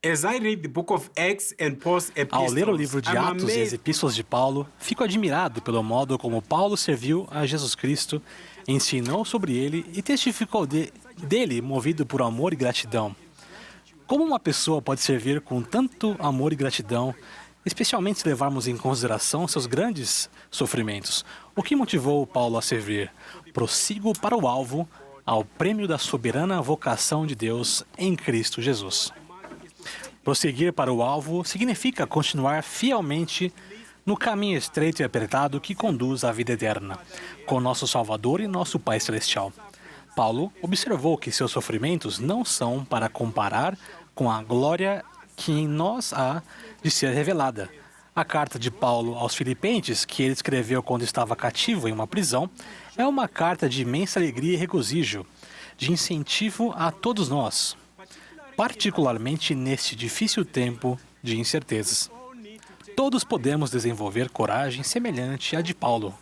As I read the book of Acts and Paul's Ao ler o epistles, livro de I'm Atos e as amazed epístolas de Paulo, fico admirado pelo modo como Paulo serviu a Jesus Cristo, ensinou sobre ele e testificou dele movido por amor e gratidão. Como uma pessoa pode servir com tanto amor e gratidão, especialmente se levarmos em consideração seus grandes sofrimentos? O que motivou Paulo a servir? Prossigo para o alvo, ao prêmio da soberana vocação de Deus em Cristo Jesus. Prosseguir para o alvo significa continuar fielmente no caminho estreito e apertado que conduz à vida eterna, com nosso Salvador e nosso Pai Celestial. Paulo observou que seus sofrimentos não são para comparar com a glória que em nós há de ser revelada. A carta de Paulo aos Filipenses, que ele escreveu quando estava cativo em uma prisão, é uma carta de imensa alegria e regozijo, de incentivo a todos nós, particularmente neste difícil tempo de incertezas. Todos podemos desenvolver coragem semelhante à de Paulo.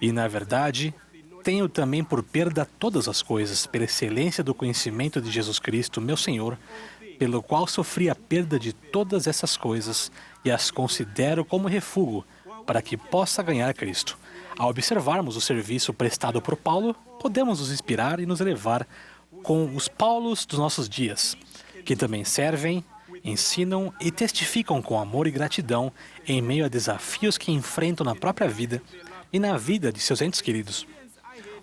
E, na verdade, tenho também por perda todas as coisas, pela excelência do conhecimento de Jesus Cristo, meu Senhor, pelo qual sofri a perda de todas essas coisas e as considero como refúgio para que possa ganhar Cristo. Ao observarmos o serviço prestado por Paulo, podemos nos inspirar e nos elevar com os Paulos dos nossos dias, que também servem, ensinam e testificam com amor e gratidão em meio a desafios que enfrentam na própria vida e na vida de seus entes queridos.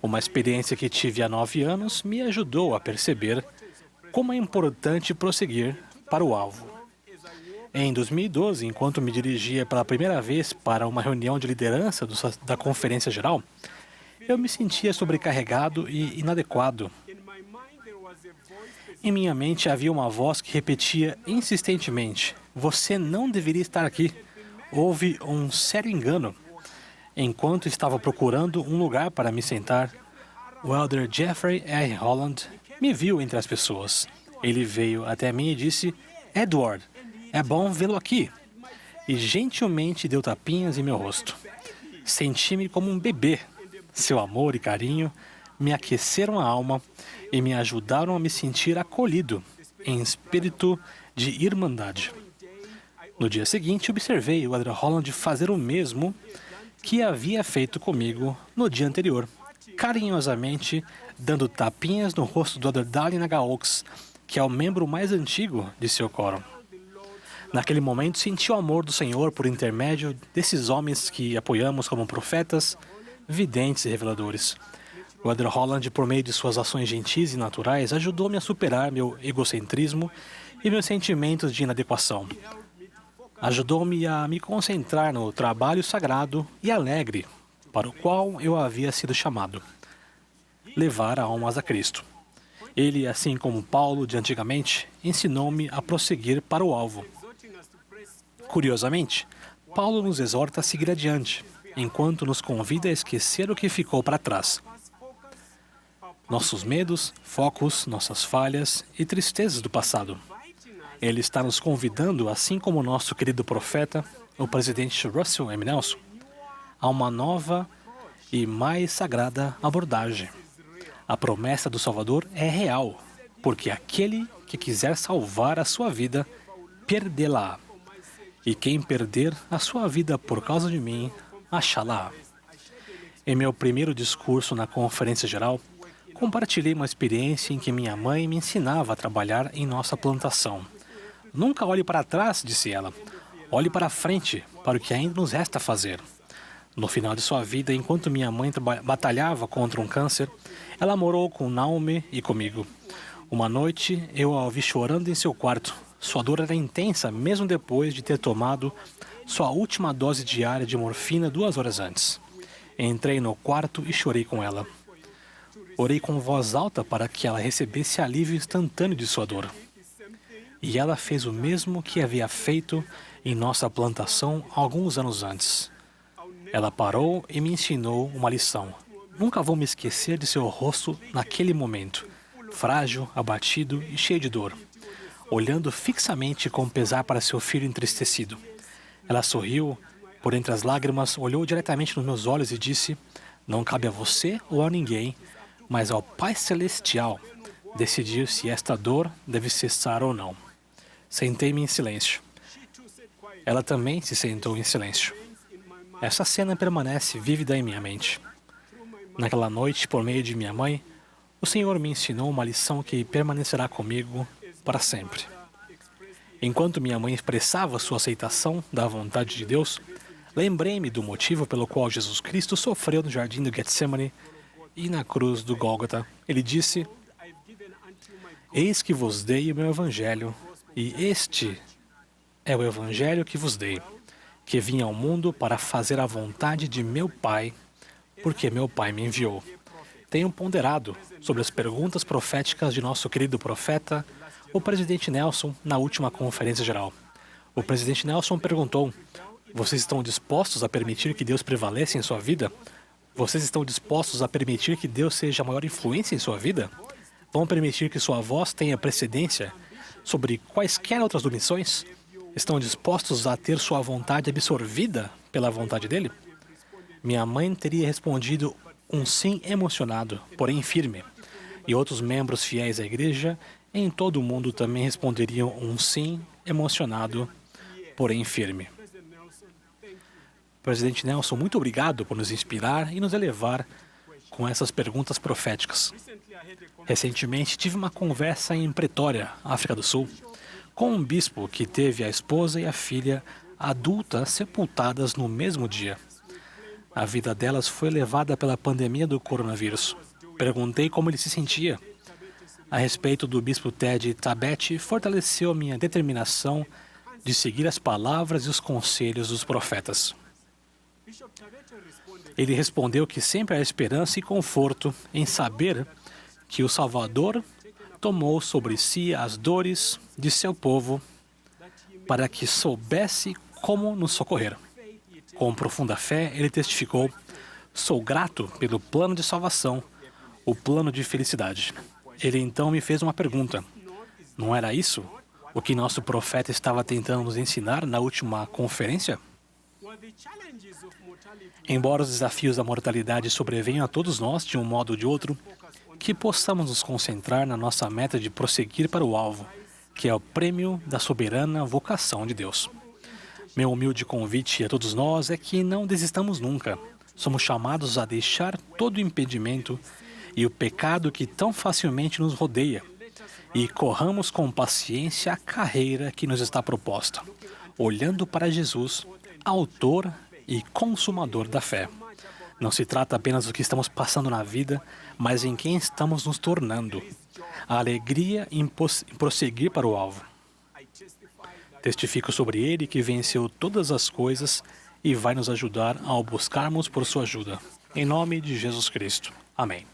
Uma experiência que tive há 9 anos me ajudou a perceber como é importante prosseguir para o alvo. Em 2012, enquanto me dirigia pela primeira vez para uma reunião de liderança da Conferência Geral, eu me sentia sobrecarregado e inadequado. Em minha mente havia uma voz que repetia insistentemente: "Você não deveria estar aqui. Houve um sério engano." Enquanto estava procurando um lugar para me sentar, o elder Jeffrey R. Holland me viu entre as pessoas. Ele veio até mim e disse: "Edward, é bom vê-lo aqui." E gentilmente deu tapinhas em meu rosto. Senti-me como um bebê. Seu amor e carinho me aqueceram a alma e me ajudaram a me sentir acolhido em espírito de irmandade. No dia seguinte, observei o elder Holland fazer o mesmo que havia feito comigo no dia anterior, carinhosamente dando tapinhas no rosto do elder Dallin Nagaoks, que é o membro mais antigo de seu quórum. Naquele momento, senti o amor do Senhor por intermédio desses homens que apoiamos como profetas, videntes e reveladores. O elder Holland, por meio de suas ações gentis e naturais, ajudou-me a superar meu egocentrismo e meus sentimentos de inadequação. Ajudou-me a me concentrar no trabalho sagrado e alegre para o qual eu havia sido chamado: levar almas a Cristo. Ele, assim como Paulo de antigamente, ensinou-me a prosseguir para o alvo. Curiosamente, Paulo nos exorta a seguir adiante, enquanto nos convida a esquecer o que ficou para trás. Nossos medos, focos, nossas falhas e tristezas do passado. Ele está nos convidando, assim como o nosso querido profeta, o presidente Russell M. Nelson, a uma nova e mais sagrada abordagem. A promessa do Salvador é real, porque aquele que quiser salvar a sua vida, perdê-la. E quem perder a sua vida por causa de mim, achá-la. Em meu primeiro discurso na Conferência Geral, compartilhei uma experiência em que minha mãe me ensinava a trabalhar em nossa plantação. "Nunca olhe para trás", disse ela. "Olhe para frente, para o que ainda nos resta fazer." No final de sua vida, enquanto minha mãe batalhava contra um câncer, ela morou com Naomi e comigo. Uma noite, eu a ouvi chorando em seu quarto. Sua dor era intensa, mesmo depois de ter tomado sua última dose diária de morfina 2 horas antes. Entrei no quarto e chorei com ela. Orei com voz alta para que ela recebesse alívio instantâneo de sua dor. E ela fez o mesmo que havia feito em nossa plantação alguns anos antes. Ela parou e me ensinou uma lição. Nunca vou me esquecer de seu rosto naquele momento, frágil, abatido e cheio de dor, olhando fixamente com pesar para seu filho entristecido. Ela sorriu, por entre as lágrimas, olhou diretamente nos meus olhos e disse: "Não cabe a você ou a ninguém, mas ao Pai Celestial decidir se esta dor deve cessar ou não." Sentei-me em silêncio. Ela também se sentou em silêncio. Essa cena permanece vívida em minha mente. Naquela noite, por meio de minha mãe, o Senhor me ensinou uma lição que permanecerá comigo para sempre. Enquanto minha mãe expressava sua aceitação da vontade de Deus, lembrei-me do motivo pelo qual Jesus Cristo sofreu no jardim do Getsemane e na cruz do Gólgota. Ele disse: Eis que vos dei o meu evangelho, e este é o evangelho que vos dei, que vim ao mundo para fazer a vontade de meu Pai, porque meu Pai me enviou. Tenho ponderado sobre as perguntas proféticas de nosso querido profeta, o presidente Nelson, na última conferência geral. O presidente Nelson perguntou: vocês estão dispostos a permitir que Deus prevaleça em sua vida? Vocês estão dispostos a permitir que Deus seja a maior influência em sua vida? Vão permitir que sua voz tenha precedência sobre quaisquer outras omissões? Estão dispostos a ter sua vontade absorvida pela vontade dele? Minha mãe teria respondido um sim emocionado, porém firme. E outros membros fiéis à igreja em todo o mundo também responderiam um sim emocionado, porém firme. Presidente Nelson, muito obrigado por nos inspirar e nos elevar com essas perguntas proféticas. Recentemente tive uma conversa em Pretória, África do Sul, com um bispo que teve a esposa e a filha adultas sepultadas no mesmo dia. A vida delas foi levada pela pandemia do coronavírus. Perguntei como ele se sentia. A respeito do bispo Ted Tabet, fortaleceu minha determinação de seguir as palavras e os conselhos dos profetas. Ele respondeu que sempre há esperança e conforto em saber que o Salvador tomou sobre si as dores de seu povo para que soubesse como nos socorrer. Com profunda fé, ele testificou: sou grato pelo plano de salvação, o plano de felicidade. Ele então me fez uma pergunta: não era isso o que nosso profeta estava tentando nos ensinar na última conferência? Embora os desafios da mortalidade sobrevenham a todos nós de um modo ou de outro, que possamos nos concentrar na nossa meta de prosseguir para o alvo, que é o prêmio da soberana vocação de Deus. Meu humilde convite a todos nós é que não desistamos nunca. Somos chamados a deixar todo o impedimento e o pecado que tão facilmente nos rodeia e corramos com paciência a carreira que nos está proposta, olhando para Jesus, autor e consumador da fé. Não se trata apenas do que estamos passando na vida, mas em quem estamos nos tornando. A alegria em prosseguir para o alvo. Testifico sobre ele que venceu todas as coisas e vai nos ajudar ao buscarmos por sua ajuda. Em nome de Jesus Cristo. Amém.